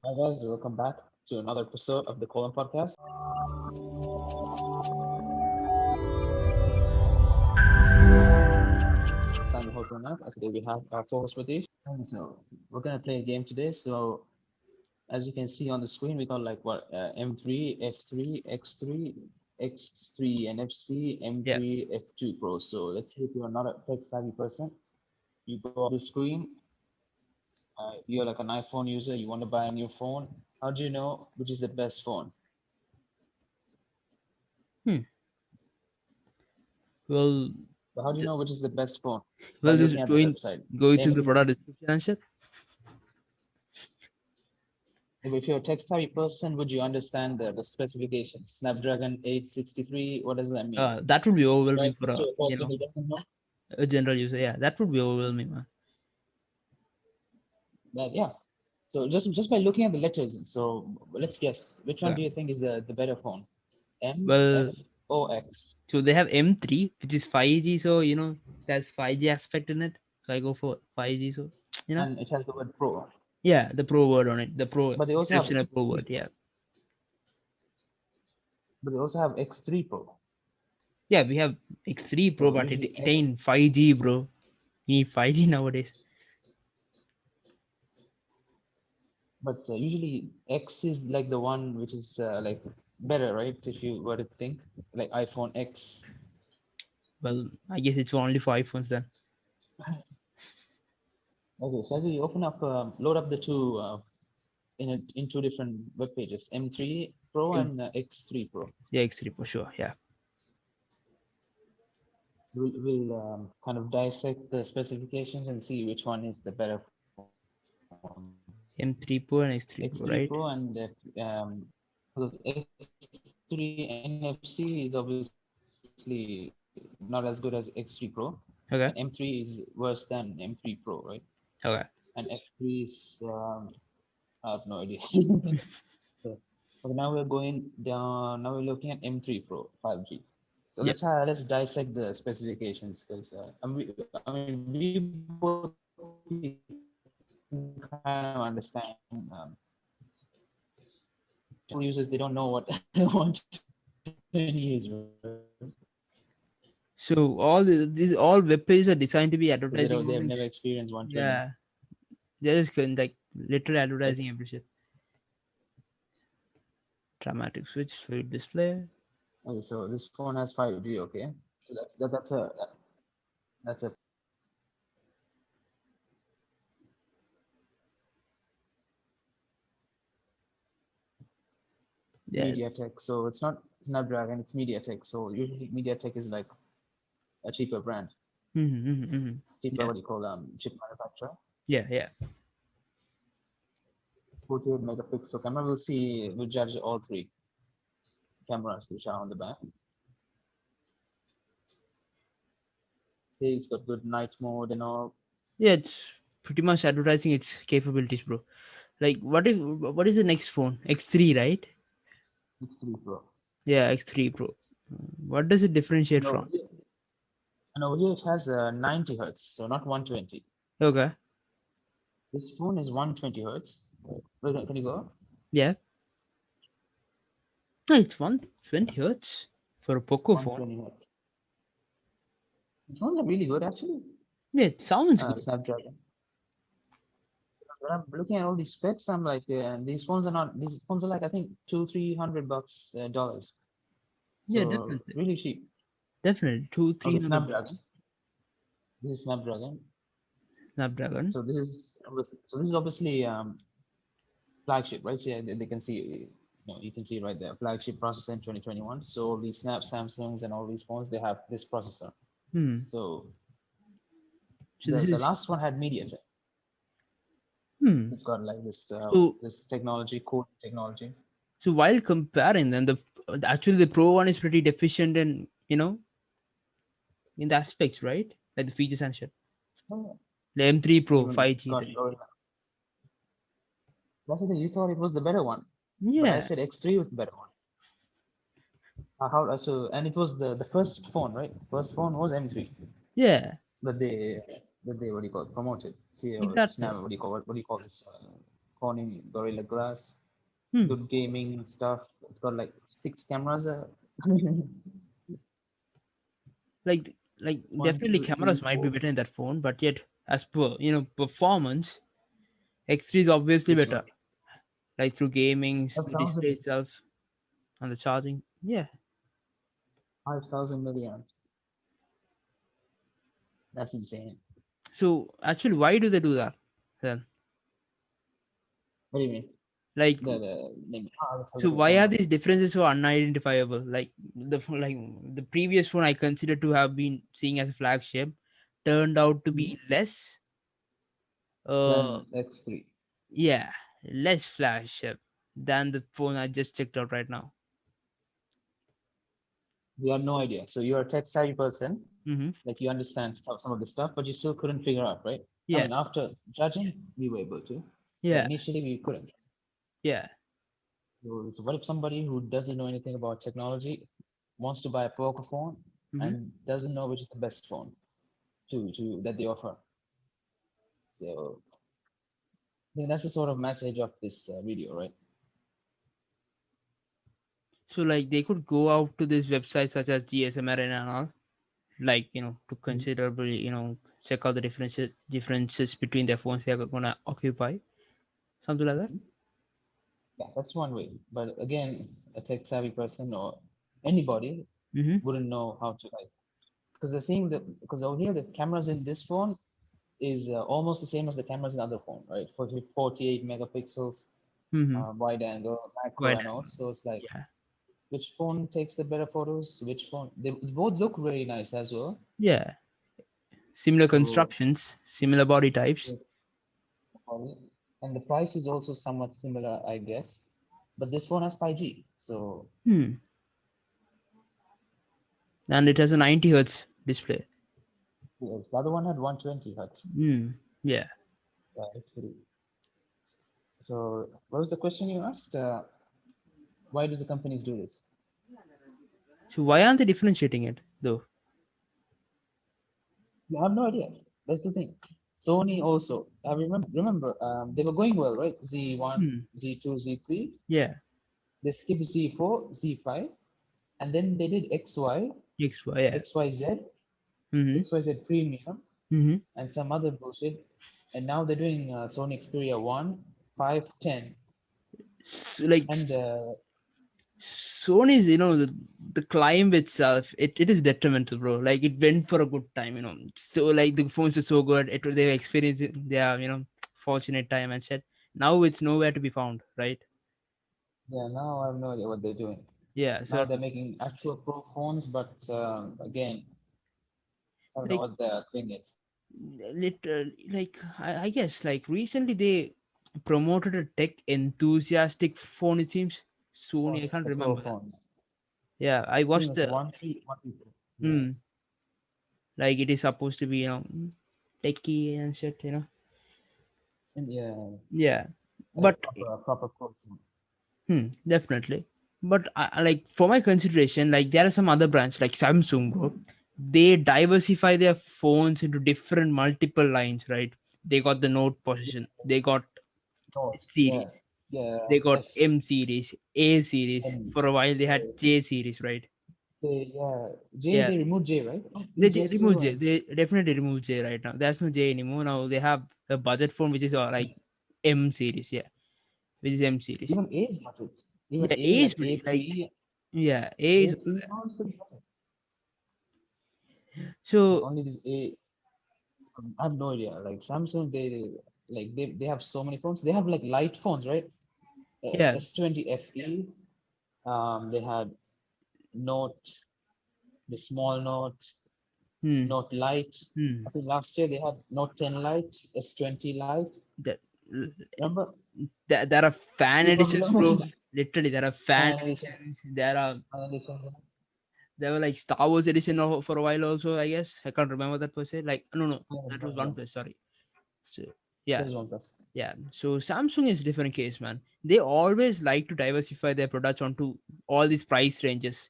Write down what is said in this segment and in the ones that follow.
Hi guys, welcome back to another episode of the Colin Podcast. I'm your host Ronak. Today we have our co-host Pradesh. And so we're gonna play a game today. So as you can see on the screen, we got like what M3, F3, X3, X3 NFC, Yeah. M3, F2 Pro. So let's say if you're not a tech savvy person, you go on the screen. You're like an iPhone user. You want to buy a new phone. How do you know which is the best phone? Hmm. Well, So how do you th- know which is the best phone? By well, looking just at this going website. go to the M product description and shit. If you're a tech savvy person, would you understand the specifications? Snapdragon 863, what does that mean? That would be overwhelming Right? for To a a person who doesn't know. a general user. Yeah, that would be overwhelming, man. That, yeah. So just by looking at the letters, so let's guess, which one Yeah. do you think is the better phone? M, F, Well, O, X. so they have M3, which is 5G. So there's 5G aspect in it. So I go for 5G. So you know, And it has the word Pro. yeah, the pro word on it. The pro But they also have exceptional pro word. X3. Yeah. But they also have X3 Pro. Yeah, we have X3 Pro, So but it, usually it X, ain't 5G, bro. You need 5G nowadays. but usually X is like the one which is like better, right? If you were to think like iPhone X. Well, I guess it's only for iPhones then. Okay, so we open up, load up the two in two different web pages, M3 Pro Yeah, and X3 Pro. yeah, X3 for sure. Yeah. We'll kind of dissect the specifications and see which one is the better phone. M3 Pro and X3 X3 Pro Pro, and right? because X3 NFC is obviously not as good as X3 Pro, and M3 is Okay. worse than M3 Pro, right? Okay. And F3 is I have no idea. So, okay, now we're going down. Now we're looking at M3 Pro 5G. So Yeah. let's dissect the specifications because I mean we both can kind of understand. General users, they don't know what 120 is, right? So these all web pages are designed to be So they advertising don't, they have only. never experienced 120. Yeah. They're just like literal Like, advertising every shit. Dramatic switch for display. okay, so this phone has 5G. Okay, so that's a Yeah. MediaTek. So it's not Snapdragon, it's MediaTek. So usually MediaTek is like a cheaper brand, Mm-hmm, mm-hmm, mm-hmm. cheaper Yeah. what do you call chip manufacturer. Yeah. Yeah. 48 megapixel camera. We'll judge all three cameras which are on the back. Hey, it's got good night mode and all. Yeah. It's pretty much advertising its capabilities, bro. Like, what is the next phone? X3, right? X3 Pro. Yeah, X3 Pro. What does it differentiate No, from? and over here it has 90 hertz, so not 120. Okay. This phone is 120 hertz. Wait, can you go? Yeah. No, it's 120 hertz for a Poco phone. 120 hertz. These phones are really good actually. Yeah, it sounds good. Snapdragon. When I'm looking at all these specs, I'm like, these phones are not. These phones are like I think 200-300 bucks dollars. Yeah, So definitely. really cheap. Definitely. Two, three Okay, hundred bucks. Snapdragon. This is Snapdragon. Snapdragon. So this is obviously flagship, right? So yeah, they can see, you can see right there, flagship processor in 2021. So all these Samsungs and all these phones, they have this processor. Hmm. So So this the is last one had MediaTek. hmm. It's got like So this technology, cool technology. so while comparing, then actually the Pro one is pretty deficient in in the aspects, right? Like the features and shit. Oh, The M3 and Pro even it's 5G. got that's the thing. You thought it was the better one, but I Yeah. said X3 was the better one. So and it was the first phone, right? First phone was M3 Yeah. that they what do you call it, promoted. See, or Exactly. Snap, what do you call this? Corning Gorilla Glass, Hmm. good gaming stuff. It's got like six cameras. Like like One, definitely two, cameras three, might be four. better in that phone, but yet as per performance, X3 is obviously Which better. one? Like through gaming, the display 5,000, itself, and the charging. Yeah. 5,000 milliamps. That's insane. So actually, why do they do that then? What do you mean? Like, The name. Ah, the so color why are camera. these differences so unidentifiable? Like like the previous phone I consider to have been seeing as a flagship turned out to Mhm. be less, uh, Then X3. yeah, less flagship than the phone I just checked out right now. We have no idea. So you're a tech savvy person, Mm-hmm. like you understand stuff, some of the stuff, but you still couldn't figure out, right? I Yeah, mean, after judging, we were able to, but yeah, initially we couldn't. yeah. So what if somebody who doesn't know anything about technology wants to buy a poker phone Mm-hmm. and doesn't know which is the best phone to that they offer? So I think that's the sort of message of this video, right? So like they could go out to this website such as GSM Arena and all, like to Mhm. considerably check out the differences between their phones they are gonna occupy, something like that. Mhm. Yeah, that's one way. But again, a tech savvy person or anybody Mm-hmm. wouldn't know how to like because they're seeing the because over here the cameras in this phone is almost the same as the cameras in the other phone, right? 48 megapixels, Mm-hmm. wide angle, macro, Wide and all. angle. So it's like Yeah. which phone takes the better photos? Which phone? They both look very nice as well. Yeah. Similar So constructions, similar body types. and the price is also somewhat similar, I guess. But this phone has 5G, so Hmm. And it has a 90 hertz display. yes, the other one had 120 hertz. Hmm. Yeah. Yeah, it's three. So what was the question you asked? Why do the companies do this? So why aren't they differentiating it though? I have no idea. That's the thing. Sony also. I remember they were going well, right? Z1, Hmm. Z2, Z3. Yeah. They skipped Z4, Z5, and then they did XY, XY. Yeah. XYZ, Mm-hmm. XYZ Premium, Mm-hmm. and some other bullshit. And now they're doing Sony Xperia 1, 5, 10. Like And Sony's, the climb itself, it is detrimental, bro. Like it went for a good time. So like the phones are so good, they experienced their, fortunate time and shit. Now it's nowhere to be found, right? yeah, now I have no idea what they're doing. Yeah. Now So they're making actual pro phones, but again, I don't know like what the thing is. like I guess like recently they promoted a tech enthusiastic phone. It seems Sony. I can't The pro remember that. phone. Yeah, I I think watched it's the. 1, 3, 1, 3. Yeah. Mm, like it is supposed to be techie and shit. And yeah, Yeah, a but proper pro phone. definitely. But like for my consideration, like there are some other brands like Samsung, bro. They diversify their phones into different multiple lines, right? They got the Note position. They got No, S yeah, series. yeah, They got S M series, A series. and For a while, they had uh, J series, right? yeah, J Yeah, they removed J, right? Oh, is J still removed J. going? They definitely removed J right now. There's no J anymore. Now they have a budget phone which is like M series, yeah, which is M series. Even A is budget. Even Yeah, A A is like pretty like A3, yeah, A is over A3 there. now is pretty budget. So Only this A, I have no idea. Like Samsung, they have so many phones. They have like light phones, right? yeah, S20 FE. They had Note, the small Note, hmm, Note Lite. I hmm. think last year they had Note 10 Lite, S20 Lite. That Remember? there are fan You don't editions, bro. remember? Literally, there are fan Fan edition, editions. There are fan edition. there were like Star Wars edition for a while also. I guess I can't remember that per se. Like no, that was Yeah, OnePlus. Sorry. So yeah, there's one plus. yeah. So Samsung is a different case, man. They always like to diversify their products onto all these price ranges.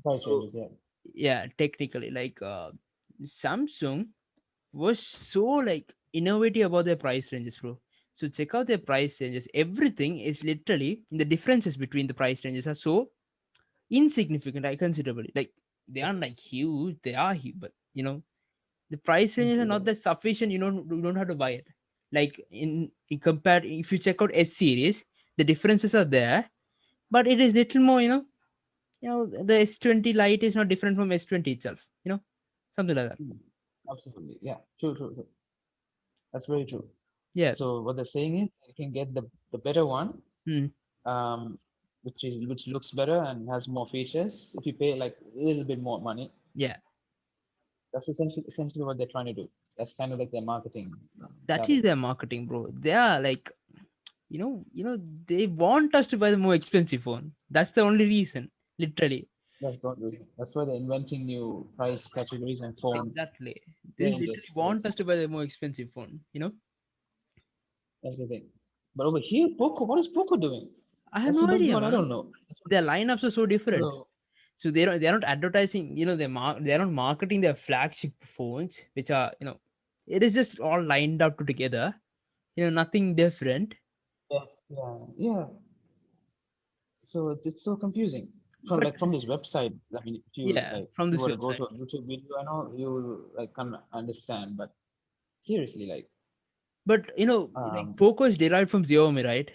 Price So ranges, yeah. yeah, technically, like Samsung was so like innovative about their price ranges, bro. So check out their price ranges. Everything is literally the differences between the price ranges are so insignificant, like considerably. Like they aren't like huge, they are huge, but the price ranges are not Yeah. that sufficient. You don't have to buy it. Like in compared, if you check out S series, the differences are there, but it is little more. The S20 Lite is not different from S20 itself. Something like that. Mm. Absolutely. Yeah. True, true, true. That's very true. Yeah. So what they're saying is you can get the better one, Mm, um, which looks better and has more features if you pay like a little bit more money. yeah. That's essentially what they're trying to do. That's kind of like their marketing That is tactic. their marketing, bro. They are like, they want us to buy the more expensive phone. That's the only reason, literally. That's the only reason. That's why they're inventing new price categories and phone Exactly. They literally ranges for want this. us to buy the more expensive phone. That's the thing. But over here, Poco, what is Poco doing? I have That's no that's idea, what I don't man. know. Their lineups are so different. So So they're not advertising, they're not marketing their flagship phones, which are, it is just all lined up together, nothing different. yeah, yeah, yeah. So it's so confusing. From But like from this website, I mean, yeah, if from you this were to go website. to a YouTube video and all, you like can understand. But seriously, like, But like um, Poco is derived from Xiaomi, right?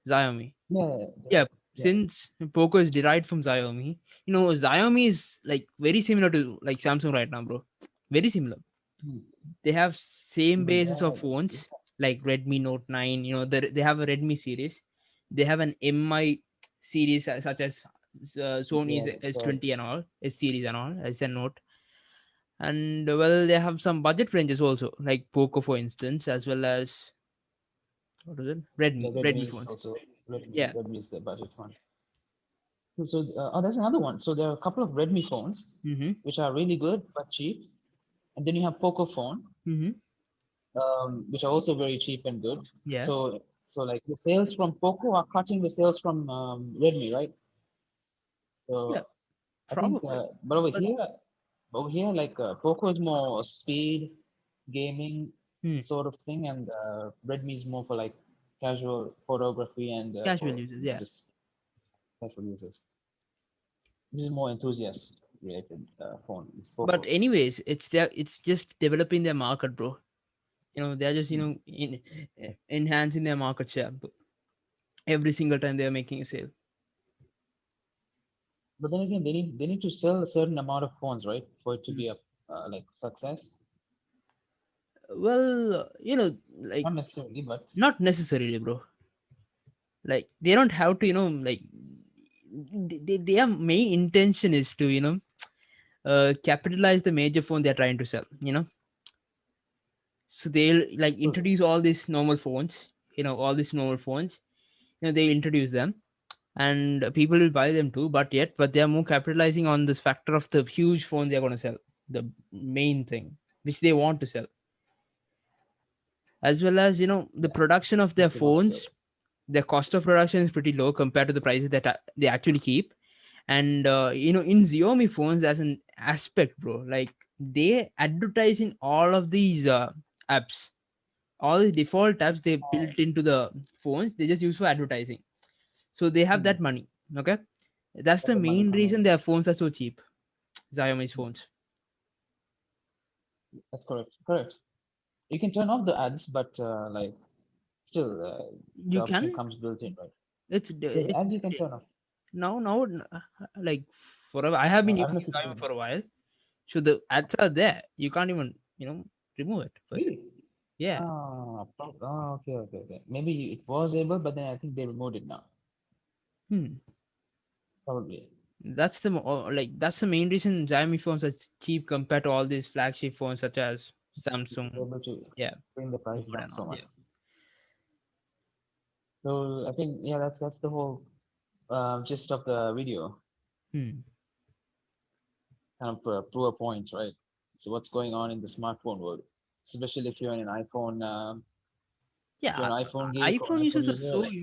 Xiaomi. yeah, Yeah, yeah, since Poco is derived from Xiaomi, Xiaomi is like very similar to like Samsung right now, bro. Very similar. hmm, They have same basis of yeah, phones like Redmi Note 9. They have a Redmi series. They have an Mi series, such as Sony's yeah, that's right. S20 and all, S series and all, S and Note. And well, they have some budget ranges also, like Poco, for instance, as well as what is it? The Redmi Redmi is phones. also Yeah. Redmi is the budget one. Oh, there's another one. So there are a couple of Redmi phones Mm-hmm. which are really good but cheap, and then you have Poco phone, Mm-hmm. which are also very cheap and good. Yeah. So like the sales from Poco are cutting the sales from Redmi, right? Yeah. So I think, Probably. but But over here, like Poco is more speed, gaming hmm, sort of thing, and Redmi is more for like casual photography and casual for users, yeah. just casual users. This is more enthusiast related phone. It's But Poco. anyways, it's just developing their market, bro. They're just Hmm. enhancing their market share every single time they're making a sale. But then again, they need to sell a certain amount of phones, right, for it to Mm. be a like success. Well, like Not necessarily, but not necessarily, bro. Like they don't have to, like their main intention is to, capitalize the major phone they're trying to sell. So they'll like so introduce all these normal phones, all these normal phones. They introduce them, and people will buy them too. But they are more capitalizing on this factor of the huge phone they're going to sell, the main thing which they want to sell, as well as the yeah, production of their which they want to sell. phones. Their cost of production is pretty low compared to the prices that they actually keep. And in Xiaomi phones, there's an aspect, bro. Like they advertise in all of these apps, all the default apps they Uh, built into the phones. They just use for advertising, so they have hmm, that money. Okay, that's let the the money main come in. reason their phones are so cheap. Xiaomi's Hmm, phones. that's correct. Correct. You can turn off the ads, but like still, the You option can. comes built in, right? Yes, It's ads you can turn off. now like forever. I have been I don't using know if you Xiaomi can. for a while, so the ads are there. You can't even remove it per se. Really? Yeah. Okay, okay, okay. Maybe it was able, but then I think they removed it now. Hmm. Probably. That's the main reason Xiaomi phones are cheap compared to all these flagship phones such as Samsung. They're able to Yeah. bring the price Oppo down and so all. much. Yeah. So I think yeah, that's the whole gist of the video. Hmm. Kind of prove a point, right? So what's going on in the smartphone world, especially if you're in an iPhone, if you're Yeah. an iPhone geek or iPhone an iPhone users are user, so like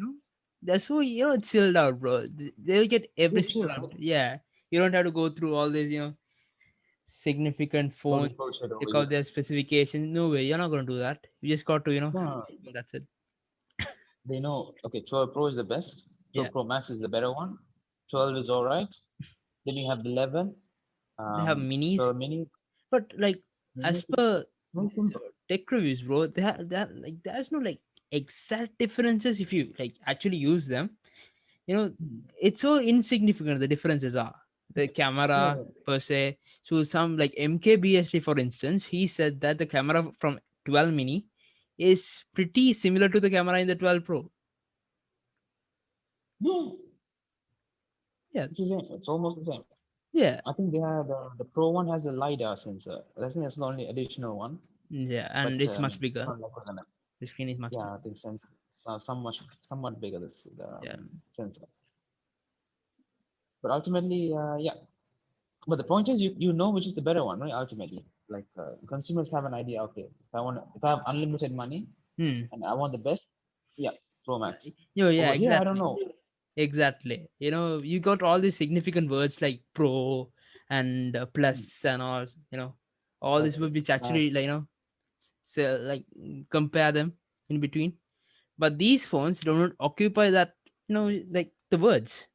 they're so chilled out, bro. They'll get every you're single chill, right? yeah. You don't have to go through all this. significant Totally phones, bullshit over check here. out their specifications. No way, you're not gonna do that. You just got to, No, no, no. that's it. They know, okay, 12 Pro is the best. Yeah, 12 Pro Max is the better one. 12 is all right. Then you have the 11, they have minis, 12 mini. but like Mini as is per very these simple. tech reviews, bro, they have that like there's no like exact differences if you like actually use them. You know, Hmm. it's so insignificant. The differences are the Yeah, camera yeah. per se. So some like MKBSD, for instance, he said that the camera from 12 mini is pretty similar to the camera in the 12 Pro. Yeah, Yeah, it's the same. It's almost the same. yeah, I think they have the Pro one has a LiDAR sensor. I think that's the only additional one. yeah, But and it's much bigger. not like that. The screen is much Yeah, bigger. I think sensor somewhat bigger this Yeah, sensor. But ultimately, yeah. But the point is, you know which is the better one, right? Ultimately, like consumers have an idea. Okay, if I have unlimited money hmm. and I want the best, yeah, Pro Max. Yeah, Over here, I don't exactly. know. Exactly. You got all these significant words like pro and Hmm. plus and all, all Like, these words which actually, Max. like, so, like, compare them in between. But these phones don't occupy that, like the words.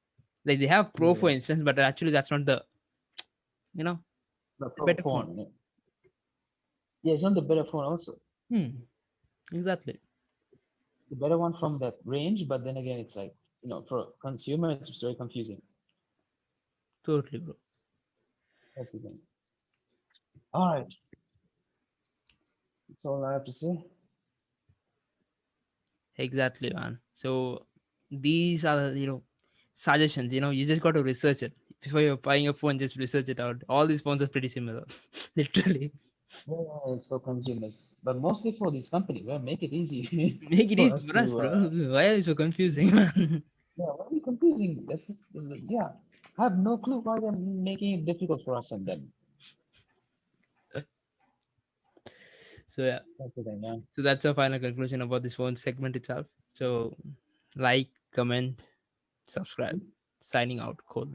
Like they have pro, for Yeah, instance, but actually that's not you know, the the Pro better phone. phone. Yeah, yeah, it's not the better phone also. Hmm. Exactly. The better one from that range, but then again, it's like for consumer, it's very confusing. Totally, bro. That's the thing. All right, that's all I have to say. Exactly, man. So these are, suggestions. You just got to research it before you're buying a phone. Just research it out. All these phones are pretty similar, literally. Yeah, it's for consumers, but mostly for these companies, right? Make it easy Make it for easy us for us, to. bro. Why are you so confusing, man? Yeah, why are you confusing? Yeah, I have no clue why they're making it difficult for us and them. So yeah. That's the thing, man. So that's our final conclusion about this phone segment itself. So like, comment, subscribe. Mhm. Signing out. Cool.